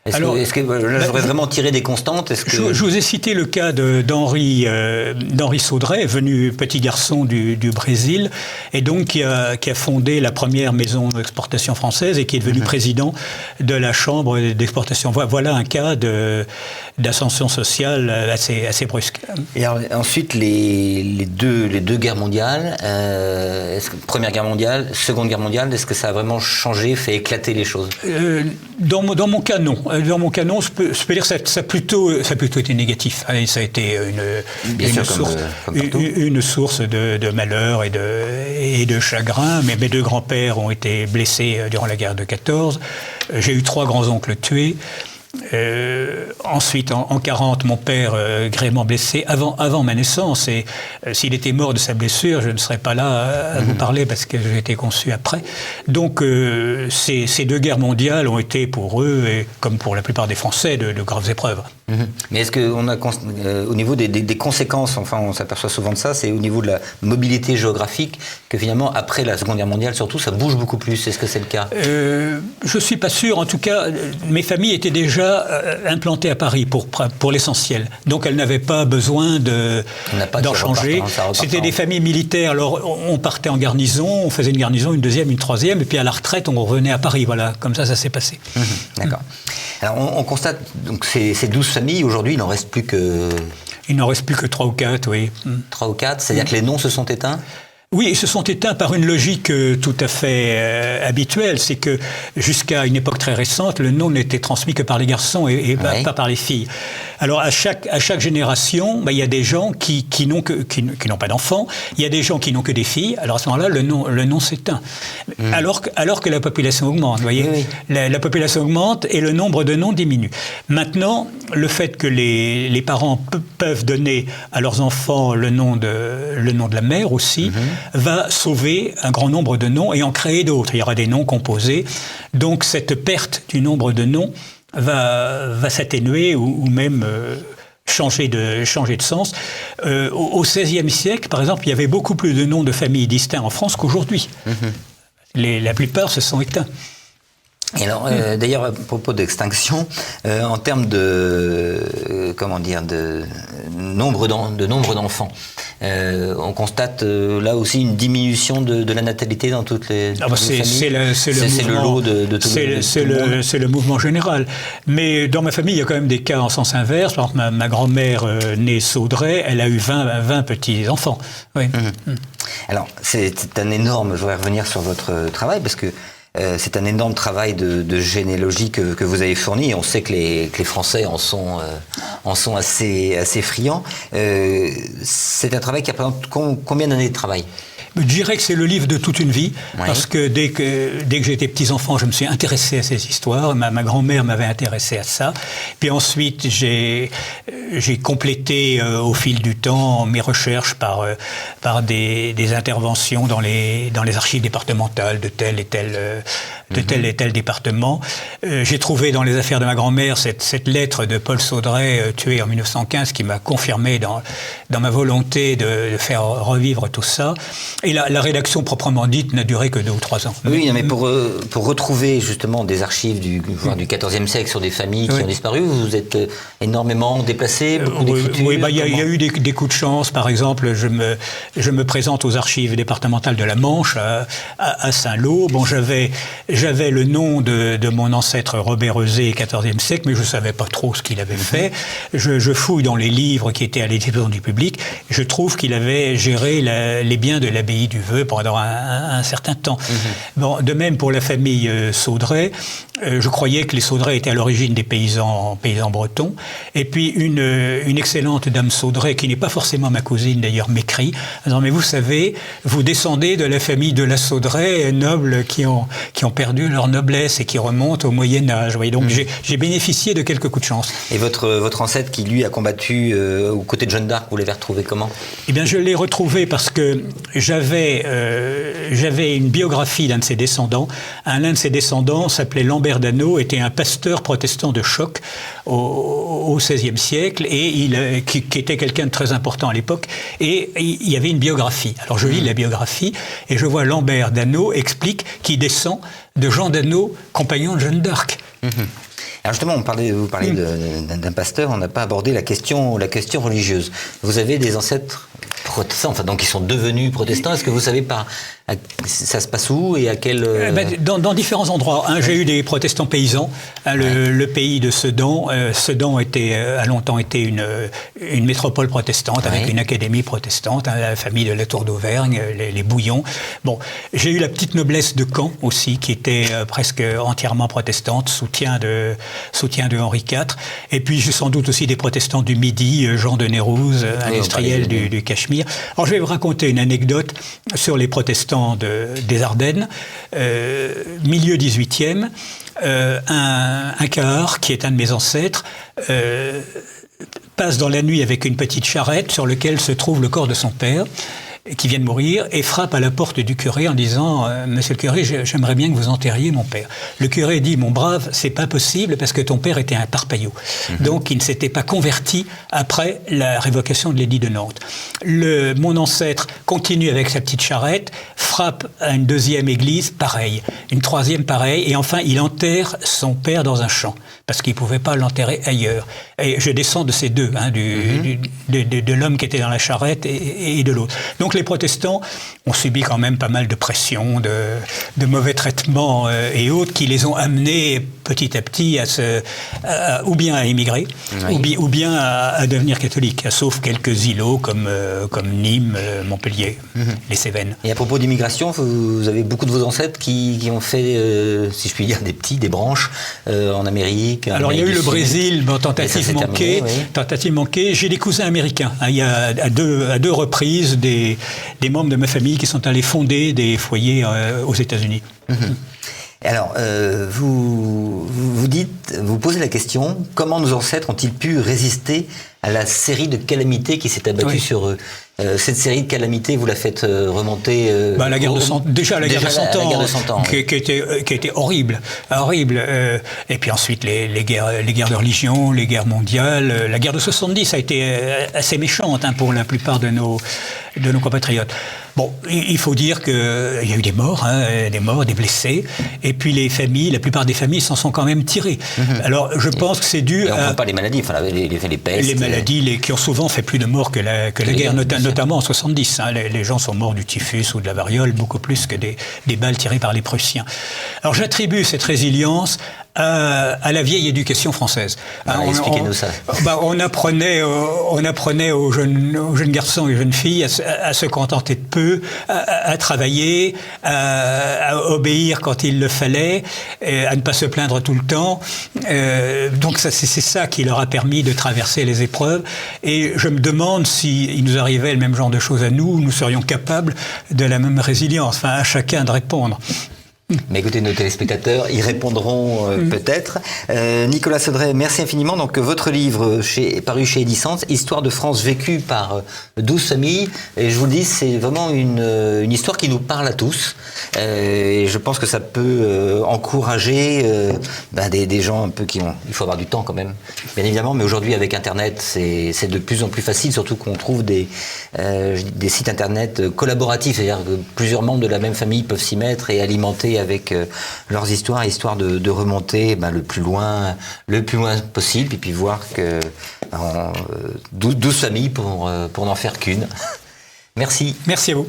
Est-ce que là, j'aurais vraiment tiré des constantes? Je vous ai cité le cas d'Henri Saudret, venu petit garçon du Brésil, et donc qui a fondé la première maison d'exportation française et qui est devenu président de la Chambre d'exportation. Voilà un cas d'ascension sociale assez brusque. Et alors, ensuite, les deux guerres mondiales, Première Guerre mondiale, Seconde Guerre mondiale, est-ce que ça a vraiment changé, fait éclater les choses? Dans mon cas, non. Dans mon cas, non. Je peux dire que ça a plutôt été négatif. Et ça a été une source de malheur et de chagrin. Mais mes deux grands-pères ont été blessés durant la guerre de 14. J'ai eu 3 grands-oncles tués. Ensuite, en 40, mon père grièvement blessé avant ma naissance, et s'il était mort de sa blessure, je ne serais pas là à vous parler parce que j'ai été conçu après. Donc ces 2 guerres mondiales ont été pour eux, et comme pour la plupart des Français, de graves épreuves. Mais est-ce qu'on a, au niveau des conséquences, enfin on s'aperçoit souvent de ça, c'est au niveau de la mobilité géographique que finalement après la Seconde Guerre mondiale surtout ça bouge beaucoup plus, est-ce que c'est le cas? Je suis pas sûr, en tout cas mes familles étaient déjà implantées à Paris pour l'essentiel, donc elles n'avaient pas besoin d'en changer. C'était des familles militaires, alors on partait en garnison, on faisait une garnison, une deuxième, une troisième, et puis à la retraite on revenait à Paris, voilà, comme ça s'est passé. D'accord. Alors on constate donc ces 12 familles, aujourd'hui il n'en reste plus que... Il n'en reste plus que 3 ou 4, oui. 3 ou 4, c'est-à-dire que les noms se sont éteints? Oui, ils se sont éteints par une logique tout à fait habituelle. C'est que jusqu'à une époque très récente, le nom n'était transmis que par les garçons et pas par les filles. Alors à chaque génération, il y a des gens qui n'ont pas d'enfants, il y a des gens qui n'ont que des filles. Alors à ce moment-là, le nom s'éteint. Alors que la population augmente, vous voyez. Oui. La population augmente et le nombre de noms diminue. Maintenant, le fait que les parents peuvent donner à leurs enfants le nom de la mère aussi, va sauver un grand nombre de noms et en créer d'autres. Il y aura des noms composés. Donc cette perte du nombre de noms va s'atténuer ou même changer de sens. Au XVIe siècle, par exemple, il y avait beaucoup plus de noms de familles distincts en France qu'aujourd'hui. La plupart se sont éteints. Et alors, d'ailleurs, à propos d'extinction, en termes de nombre d'enfants, on constate là aussi une diminution de la natalité dans toutes les familles. C'est le lot de tout le monde. C'est le mouvement général. Mais dans ma famille, il y a quand même des cas en sens inverse. Par exemple, ma grand-mère née Saudray, elle a eu 20 petits-enfants. Oui. Alors, c'est un énorme... Je voudrais revenir sur votre travail, parce que c'est un énorme travail de généalogie que vous avez fourni. Et on sait que les Français en sont assez friands. C'est un travail qui représente combien d'années de travail ? Je dirais que c'est le livre de toute une vie, parce que dès que j'étais petit-enfant, je me suis intéressé à ces histoires. Ma grand-mère m'avait intéressé à ça. Puis ensuite, j'ai complété au fil du temps mes recherches par des interventions dans les archives départementales de tel et tel département. J'ai trouvé dans les affaires de ma grand-mère cette lettre de Paul Saudray, tué en 1915, qui m'a confirmé dans ma volonté de faire revivre tout ça. Et la rédaction proprement dite n'a duré que 2 ou 3 ans. Oui, mais pour retrouver justement des archives du XIVe siècle sur des familles qui ont disparu, vous êtes énormément déplacé, beaucoup d'écritures. Oui, il y a eu des coups de chance. Par exemple, je me présente aux archives départementales de la Manche, à Saint-Lô. Bon, j'avais le nom de mon ancêtre Robert Eusé, XIVe siècle, mais je ne savais pas trop ce qu'il avait fait. Je fouille dans les livres qui étaient à l'édition du public. Je trouve qu'il avait géré les biens de l'abbaye du Vœu pendant un certain temps. Bon, de même pour la famille Saudray, je croyais que les Saudray étaient à l'origine des paysans bretons. Et puis une excellente dame Saudray, qui n'est pas forcément ma cousine d'ailleurs, m'écrit en disant, mais vous savez, vous descendez de la famille de la Saudray, nobles qui ont perdu leur noblesse et qui remontent au Moyen-Âge. Vous voyez, donc j'ai bénéficié de quelques coups de chance. Et votre ancêtre qui lui a combattu aux côtés de Jeanne d'Arc, vous l'avez retrouvé comment ? Eh bien, je l'ai retrouvé parce que j'avais une biographie d'un de ses descendants. L'un de ses descendants s'appelait Lambert d'Anneau, était un pasteur protestant de Choc au XVIe siècle, et qui était quelqu'un de très important à l'époque. Et il y avait une biographie. Alors je lis la biographie et je vois Lambert d'Anneau explique qu'il descend de Jean d'Anneau, compagnon de Jeanne d'Arc. Alors justement, vous parlez d'un pasteur, on n'a pas abordé la question religieuse. Vous avez des ancêtres protestants, enfin donc ils sont devenus protestants. Est-ce que vous savez ça se passe où et à quel dans différents endroits. J'ai eu des protestants paysans. Le pays de Sedan. Sedan a longtemps été une métropole protestante avec une académie protestante. La famille de la Tour d'Auvergne, les Bouillons. Bon, j'ai eu la petite noblesse de Caen aussi, qui était presque entièrement protestante, soutien de Henri IV. Et puis j'ai sans doute aussi des protestants du Midi, Jean de Nérouze, industriel du Cachemire. Alors je vais vous raconter une anecdote sur les protestants des Ardennes, milieu 18e, un Cahar, qui est un de mes ancêtres, passe dans la nuit avec une petite charrette sur laquelle se trouve le corps de son père, qui vient de mourir, et frappe à la porte du curé en disant « Monsieur le curé, j'aimerais bien que vous enterriez mon père ». Le curé dit « Mon brave, c'est pas possible parce que ton père était un parpaillot ». Donc il ne s'était pas converti après la révocation de l'édit de Nantes. Mon ancêtre continue avec sa petite charrette, frappe à une deuxième église, pareil, une troisième, pareil, et enfin il enterre son père dans un champ parce qu'il ne pouvait pas l'enterrer ailleurs. Et je descends de ces deux, de l'homme qui était dans la charrette et de l'autre. Donc les protestants ont subi quand même pas mal de pression, de mauvais traitements et autres qui les ont amenés petit à petit ou bien à émigrer, ou bien à devenir catholiques, sauf quelques îlots comme Nîmes, Montpellier, les Cévennes. Et à propos d'immigration, vous avez beaucoup de vos ancêtres qui ont fait, si je puis dire, des branches en Amérique. Alors il y a eu le Brésil, tentative manquée. J'ai des cousins américains. Il y a à deux reprises des membres de ma famille qui sont allés fonder des foyers aux États-Unis. Alors, vous posez la question, comment nos ancêtres ont-ils pu résister à la série de calamités qui s'est abattue sur eux? Cette série de calamités, vous la faites remonter la guerre de Cent Ans, qui était horrible. Et puis ensuite les guerres de religion, les guerres mondiales. La guerre de 70 a été assez méchante pour la plupart de nos compatriotes. Bon, il faut dire qu'il y a eu des morts, des blessés, et puis la plupart des familles s'en sont quand même tirées. Alors, je pense que c'est dû et on ne compte pas les maladies, enfin, les pestes. Les maladies qui ont souvent fait plus de morts que la guerre, notamment en 70. Les gens sont morts du typhus ou de la variole beaucoup plus que des balles tirées par les Prussiens. Alors, j'attribue cette résilience à la vieille éducation française. Expliquez-nous ça. On apprenait aux jeunes garçons et jeunes filles à se contenter de peu, à travailler, à obéir quand il le fallait, à ne pas se plaindre tout le temps. Donc c'est ça qui leur a permis de traverser les épreuves. Et je me demande s'il nous arrivait le même genre de choses à nous serions capables de la même résilience. Enfin, à chacun de répondre. Mais écoutez, nos téléspectateurs y répondront peut-être. Nicolas Saudray, merci infiniment. Donc, votre livre paru chez Edicence, Histoire de France vécue par 12 familles. Et je vous le dis, c'est vraiment une histoire qui nous parle à tous. Et je pense que ça peut encourager des gens un peu il faut avoir du temps quand même, bien évidemment. Mais aujourd'hui, avec Internet, c'est de plus en plus facile, surtout qu'on trouve des sites Internet collaboratifs. C'est-à-dire que plusieurs membres de la même famille peuvent s'y mettre et alimenter avec leurs histoires, histoire de remonter le plus loin possible, et puis voir que 12 familles pour n'en faire qu'une. Merci. Merci à vous.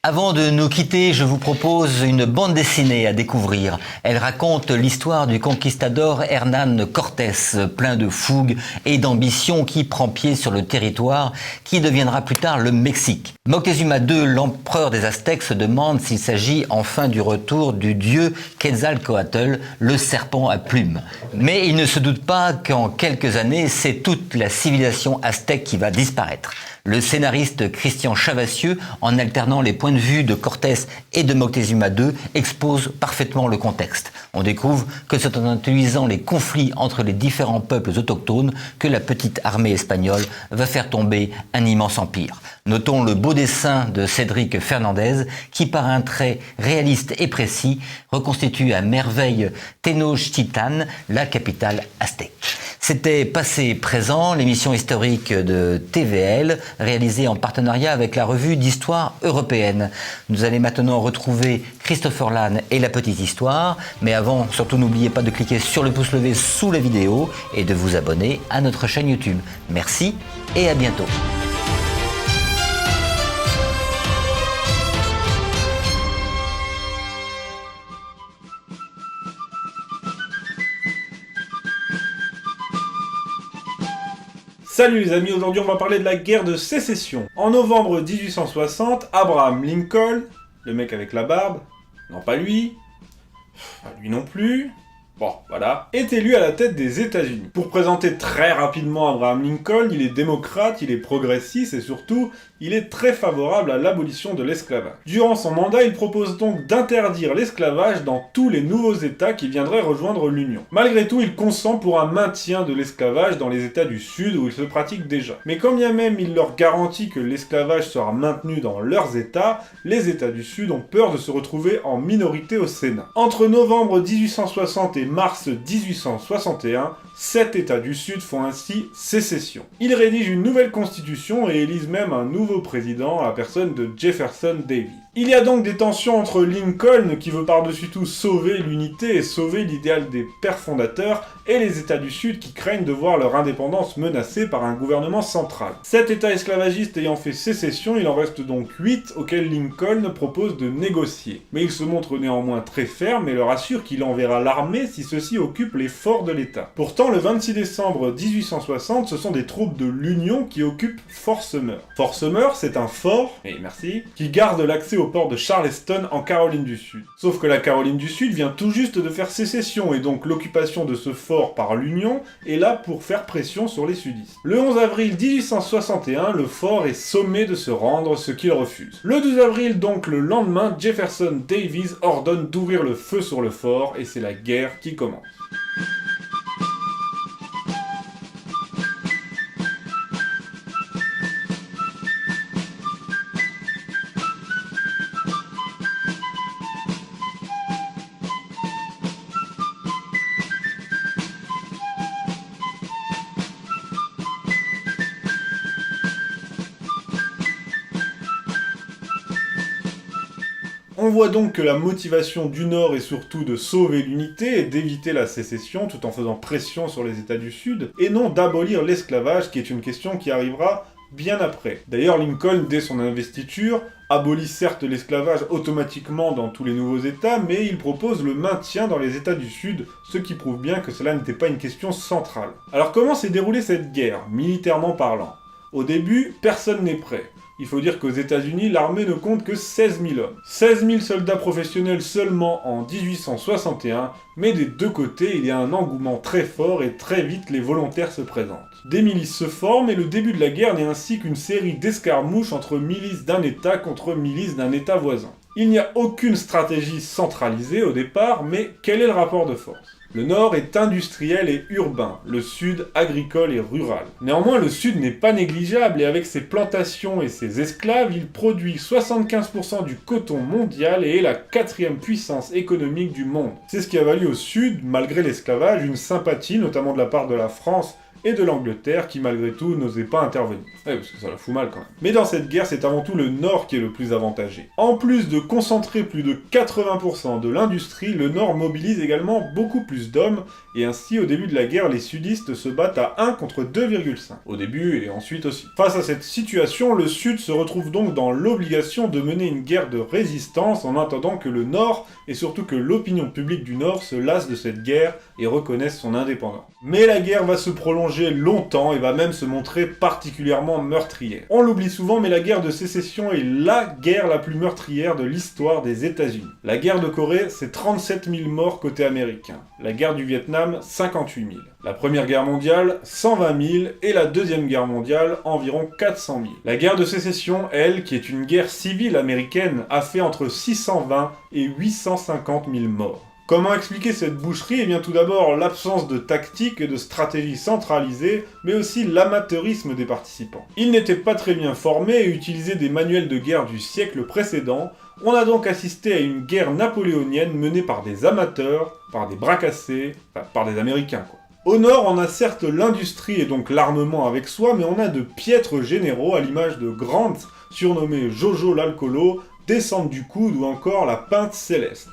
Avant de nous quitter, je vous propose une bande dessinée à découvrir. Elle raconte l'histoire du conquistador Hernán Cortés, plein de fougue et d'ambition, qui prend pied sur le territoire qui deviendra plus tard le Mexique. Moctezuma II, l'empereur des Aztèques, se demande s'il s'agit enfin du retour du dieu Quetzalcoatl, le serpent à plumes. Mais il ne se doute pas qu'en quelques années, c'est toute la civilisation aztèque qui va disparaître. Le scénariste Christian Chavassieux, en alternant les points de vue de Cortés et de Moctezuma II, expose parfaitement le contexte. On découvre que c'est en utilisant les conflits entre les différents peuples autochtones que la petite armée espagnole va faire tomber un immense empire. Notons le beau dessin de Cédric Fernandez qui, par un trait réaliste et précis, reconstitue à merveille Tenochtitlan, la capitale aztèque. C'était Passé Présent, l'émission historique de TVL, réalisée en partenariat avec la revue d'histoire européenne. Nous allons maintenant retrouver Christopher Lannes et la petite histoire. Mais avant, surtout n'oubliez pas de cliquer sur le pouce levé sous la vidéo et de vous abonner à notre chaîne YouTube. Merci et à bientôt. Salut les amis, aujourd'hui on va parler de la guerre de sécession. En novembre 1860, Abraham Lincoln, le mec avec la barbe, non pas lui, lui non plus, bon voilà, est élu à la tête des États-Unis. Pour présenter très rapidement Abraham Lincoln, il est démocrate, il est progressiste et surtout, il est très favorable à l'abolition de l'esclavage. Durant son mandat, il propose donc d'interdire l'esclavage dans tous les nouveaux États qui viendraient rejoindre l'Union. Malgré tout, il consent pour un maintien de l'esclavage dans les États du Sud où il se pratique déjà. Mais quand bien même il leur garantit que l'esclavage sera maintenu dans leurs États, les États du Sud ont peur de se retrouver en minorité au Sénat. Entre novembre 1860 et mars 1861, 7 États du Sud font ainsi sécession. Ils rédigent une nouvelle constitution et élisent même un nouveau président à la personne de Jefferson Davis. Il y a donc des tensions entre Lincoln, qui veut par-dessus tout sauver l'unité et sauver l'idéal des pères fondateurs, et les États du Sud qui craignent de voir leur indépendance menacée par un gouvernement central. 7 États esclavagistes ayant fait sécession, il en reste donc 8 auxquels Lincoln propose de négocier. Mais il se montre néanmoins très ferme et leur assure qu'il enverra l'armée si ceux-ci occupent les forts de l'État. Pourtant, le 26 décembre 1860, ce sont des troupes de l'Union qui occupent Fort Sumter. Fort Sumter, c'est un fort, et merci, qui garde l'accès au port de Charleston en Caroline du Sud. Sauf que la Caroline du Sud vient tout juste de faire sécession et donc l'occupation de ce fort par l'Union est là pour faire pression sur les sudistes. Le 11 avril 1861, le fort est sommé de se rendre, ce qu'il refuse. Le 12 avril, donc le lendemain, Jefferson Davis ordonne d'ouvrir le feu sur le fort et c'est la guerre qui commence. On voit donc que la motivation du Nord est surtout de sauver l'unité et d'éviter la sécession tout en faisant pression sur les États du Sud, et non d'abolir l'esclavage qui est une question qui arrivera bien après. D'ailleurs, Lincoln, dès son investiture, abolit certes l'esclavage automatiquement dans tous les nouveaux États, mais il propose le maintien dans les États du Sud, ce qui prouve bien que cela n'était pas une question centrale. Alors comment s'est déroulée cette guerre, militairement parlant? Au début, personne n'est prêt. Il faut dire qu'aux États-Unis, l'armée ne compte que 16 000 hommes. 16 000 soldats professionnels seulement en 1861, mais des deux côtés, il y a un engouement très fort et très vite les volontaires se présentent. Des milices se forment et le début de la guerre n'est ainsi qu'une série d'escarmouches entre milices d'un État contre milices d'un État voisin. Il n'y a aucune stratégie centralisée au départ, mais quel est le rapport de force? Le Nord est industriel et urbain, le Sud agricole et rural. Néanmoins, le Sud n'est pas négligeable et avec ses plantations et ses esclaves, il produit 75% du coton mondial et est la 4e puissance économique du monde. C'est ce qui a valu au Sud, malgré l'esclavage, une sympathie, notamment de la part de la France et de l'Angleterre qui malgré tout n'osait pas intervenir. Ouais, parce que ça la fout mal quand même. Mais dans cette guerre, c'est avant tout le Nord qui est le plus avantagé. En plus de concentrer plus de 80% de l'industrie, le Nord mobilise également beaucoup plus d'hommes, et ainsi au début de la guerre, les sudistes se battent à 1 contre 2,5. Au début et ensuite aussi. Face à cette situation, le Sud se retrouve donc dans l'obligation de mener une guerre de résistance en attendant que le Nord, et surtout que l'opinion publique du Nord se lasse de cette guerre et reconnaisse son indépendance. Mais la guerre va se prolonger longtemps et va même se montrer particulièrement meurtrière. On l'oublie souvent, mais la guerre de sécession est la guerre la plus meurtrière de l'histoire des États-Unis. La guerre de Corée, c'est 37 000 morts côté américain. La guerre du Vietnam, 58 000. La Première Guerre mondiale, 120 000, et la Deuxième Guerre mondiale, environ 400 000. La guerre de sécession, elle, qui est une guerre civile américaine, a fait entre 620 et 850 000 morts. Comment expliquer cette boucherie? Eh bien tout d'abord l'absence de tactique et de stratégie centralisée, mais aussi l'amateurisme des participants. Ils n'étaient pas très bien formés et utilisaient des manuels de guerre du siècle précédent. On a donc assisté à une guerre napoléonienne menée par des amateurs, par des bras cassés, enfin par des Américains quoi. Au nord, on a certes l'industrie et donc l'armement avec soi, mais on a de piètres généraux à l'image de Grant, surnommé Jojo l'Alcoolo, Descente du coude ou encore la Pinte céleste.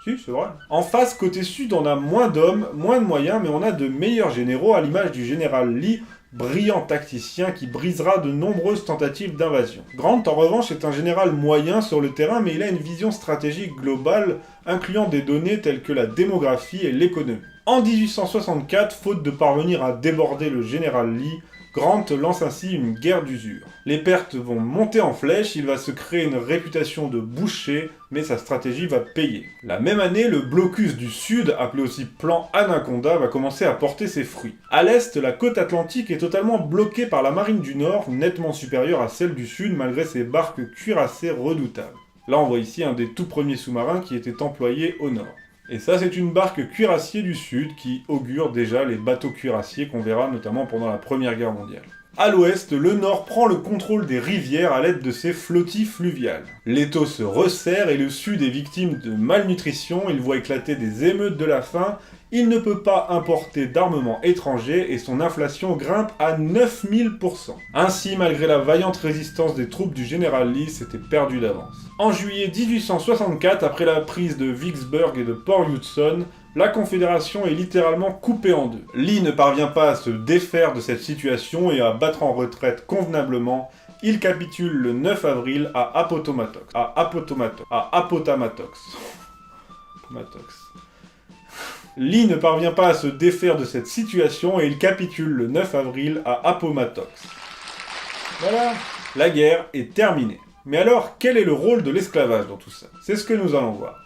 Si, c'est vrai. En face, côté sud, on a moins d'hommes, moins de moyens, mais on a de meilleurs généraux, à l'image du général Lee, brillant tacticien qui brisera de nombreuses tentatives d'invasion. Grant, en revanche, est un général moyen sur le terrain, mais il a une vision stratégique globale, incluant des données telles que la démographie et l'économie. En 1864, faute de parvenir à déborder le général Lee, Grant lance ainsi une guerre d'usure. Les pertes vont monter en flèche, il va se créer une réputation de boucher, mais sa stratégie va payer. La même année, le blocus du Sud, appelé aussi plan Anaconda, va commencer à porter ses fruits. À l'est, la côte atlantique est totalement bloquée par la marine du Nord, nettement supérieure à celle du Sud malgré ses barques cuirassées redoutables. Là on voit ici un des tout premiers sous-marins qui était employé au Nord. Et ça, c'est une barque cuirassier du Sud qui augure déjà les bateaux cuirassiers qu'on verra notamment pendant la Première Guerre mondiale. À l'ouest, le Nord prend le contrôle des rivières à l'aide de ses flottilles fluviales. L'étau se resserre et le Sud est victime de malnutrition, il voit éclater des émeutes de la faim, il ne peut pas importer d'armement étranger et son inflation grimpe à 9000%. Ainsi, malgré la vaillante résistance des troupes du général Lee, c'était perdu d'avance. En juillet 1864, après la prise de Vicksburg et de Port Hudson, la Confédération est littéralement coupée en deux. Lee ne parvient pas à se défaire de cette situation et à battre en retraite convenablement. Il capitule le 9 avril à Appomattox. Lee ne parvient pas à se défaire de cette situation et il capitule le 9 avril à Appomattox. Voilà, la guerre est terminée. Mais alors, quel est le rôle de l'esclavage dans tout ça? C'est ce que nous allons voir.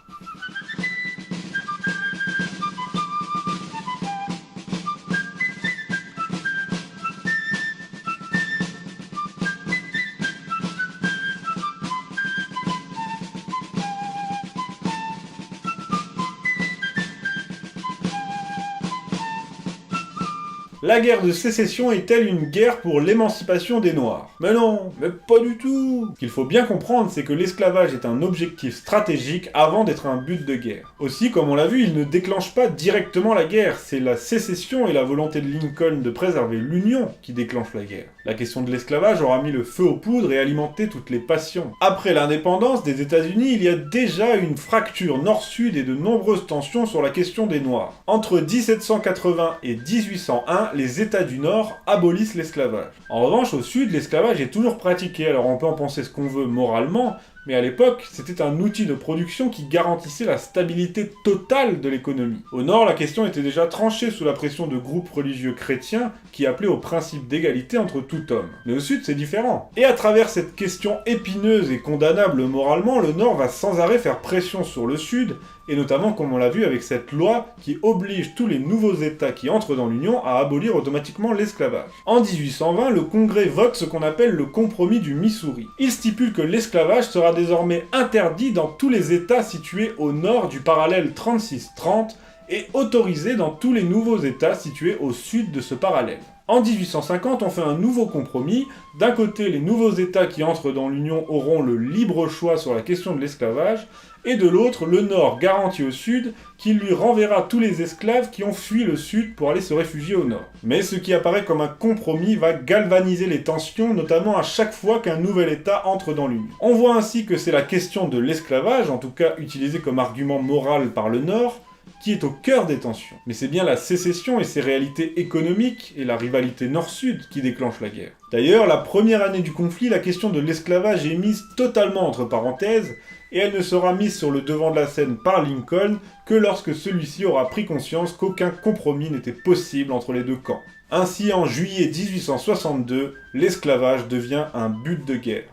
La guerre de sécession est-elle une guerre pour l'émancipation des Noirs? Mais non, mais pas du tout. Ce qu'il faut bien comprendre, c'est que l'esclavage est un objectif stratégique avant d'être un but de guerre. Aussi, comme on l'a vu, il ne déclenche pas directement la guerre, c'est la sécession et la volonté de Lincoln de préserver l'Union qui déclenchent la guerre. La question de l'esclavage aura mis le feu aux poudres et alimenté toutes les passions. Après l'indépendance des États-Unis, il y a déjà une fracture nord-sud et de nombreuses tensions sur la question des Noirs. Entre 1780 et 1801, les États du Nord abolissent l'esclavage. En revanche, au Sud, l'esclavage est toujours pratiqué, alors on peut en penser ce qu'on veut moralement, mais à l'époque, c'était un outil de production qui garantissait la stabilité totale de l'économie. Au Nord, la question était déjà tranchée sous la pression de groupes religieux chrétiens qui appelaient au principe d'égalité entre tout homme. Mais au Sud, c'est différent. Et à travers cette question épineuse et condamnable moralement, le Nord va sans arrêt faire pression sur le Sud, et notamment comme on l'a vu avec cette loi qui oblige tous les nouveaux États qui entrent dans l'Union à abolir automatiquement l'esclavage. En 1820, le Congrès vote ce qu'on appelle le compromis du Missouri. Il stipule que l'esclavage sera désormais interdit dans tous les États situés au nord du parallèle 36-30 et autorisé dans tous les nouveaux États situés au sud de ce parallèle. En 1850, on fait un nouveau compromis. D'un côté, les nouveaux États qui entrent dans l'Union auront le libre choix sur la question de l'esclavage, et de l'autre, le Nord garantit au Sud qu'il lui renverra tous les esclaves qui ont fui le Sud pour aller se réfugier au Nord. Mais ce qui apparaît comme un compromis va galvaniser les tensions, notamment à chaque fois qu'un nouvel État entre dans l'Union. On voit ainsi que c'est la question de l'esclavage, en tout cas utilisée comme argument moral par le Nord, qui est au cœur des tensions. Mais c'est bien la sécession et ses réalités économiques et la rivalité nord-sud qui déclenchent la guerre. D'ailleurs, la première année du conflit, la question de l'esclavage est mise totalement entre parenthèses, et elle ne sera mise sur le devant de la scène par Lincoln que lorsque celui-ci aura pris conscience qu'aucun compromis n'était possible entre les deux camps. Ainsi, en juillet 1862, l'esclavage devient un but de guerre.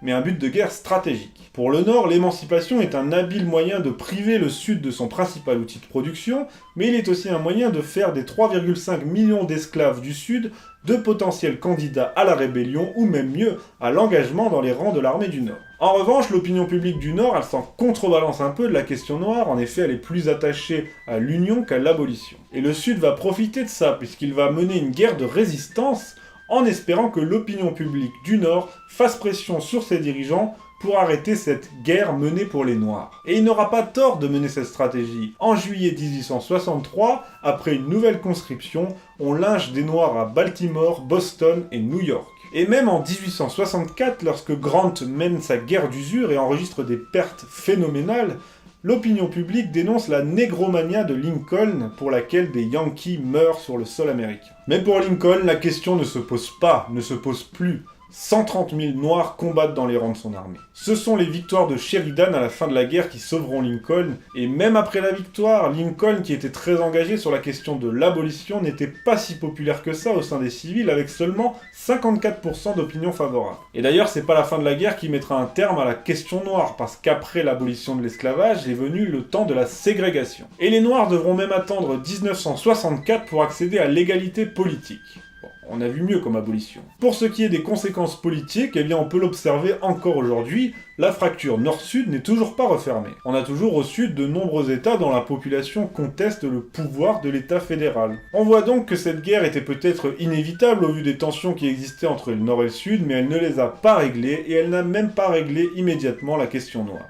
Mais un but de guerre stratégique. Pour le Nord, l'émancipation est un habile moyen de priver le Sud de son principal outil de production, mais il est aussi un moyen de faire des 3,5 millions d'esclaves du Sud de potentiels candidats à la rébellion, ou même mieux, à l'engagement dans les rangs de l'armée du Nord. En revanche, l'opinion publique du Nord, elle s'en contrebalance un peu de la question noire, en effet elle est plus attachée à l'union qu'à l'abolition. Et le Sud va profiter de ça, puisqu'il va mener une guerre de résistance, en espérant que l'opinion publique du Nord fasse pression sur ses dirigeants pour arrêter cette guerre menée pour les Noirs. Et il n'aura pas tort de mener cette stratégie. En juillet 1863, après une nouvelle conscription, on lynche des Noirs à Baltimore, Boston et New York. Et même en 1864, lorsque Grant mène sa guerre d'usure et enregistre des pertes phénoménales, l'opinion publique dénonce la négromania de Lincoln pour laquelle des Yankees meurent sur le sol américain. Mais pour Lincoln, la question ne se pose pas, ne se pose plus. 130 000 Noirs combattent dans les rangs de son armée. Ce sont les victoires de Sheridan à la fin de la guerre qui sauveront Lincoln, et même après la victoire, Lincoln, qui était très engagé sur la question de l'abolition, n'était pas si populaire que ça au sein des civils, avec seulement 54% d'opinion favorable. Et d'ailleurs, c'est pas la fin de la guerre qui mettra un terme à la question noire, parce qu'après l'abolition de l'esclavage est venu le temps de la ségrégation. Et les Noirs devront même attendre 1964 pour accéder à l'égalité politique. On a vu mieux comme abolition. Pour ce qui est des conséquences politiques, eh bien on peut l'observer encore aujourd'hui, la fracture nord-sud n'est toujours pas refermée. On a toujours au sud de nombreux États dont la population conteste le pouvoir de l'État fédéral. On voit donc que cette guerre était peut-être inévitable au vu des tensions qui existaient entre le nord et le sud, mais elle ne les a pas réglées, et elle n'a même pas réglé immédiatement la question noire.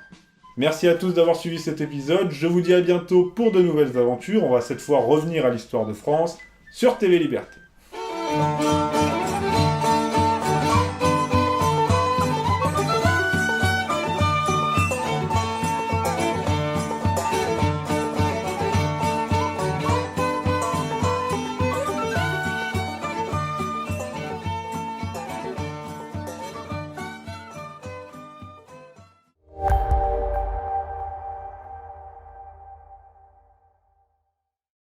Merci à tous d'avoir suivi cet épisode, je vous dis à bientôt pour de nouvelles aventures, on va cette fois revenir à l'histoire de France sur TV Liberté.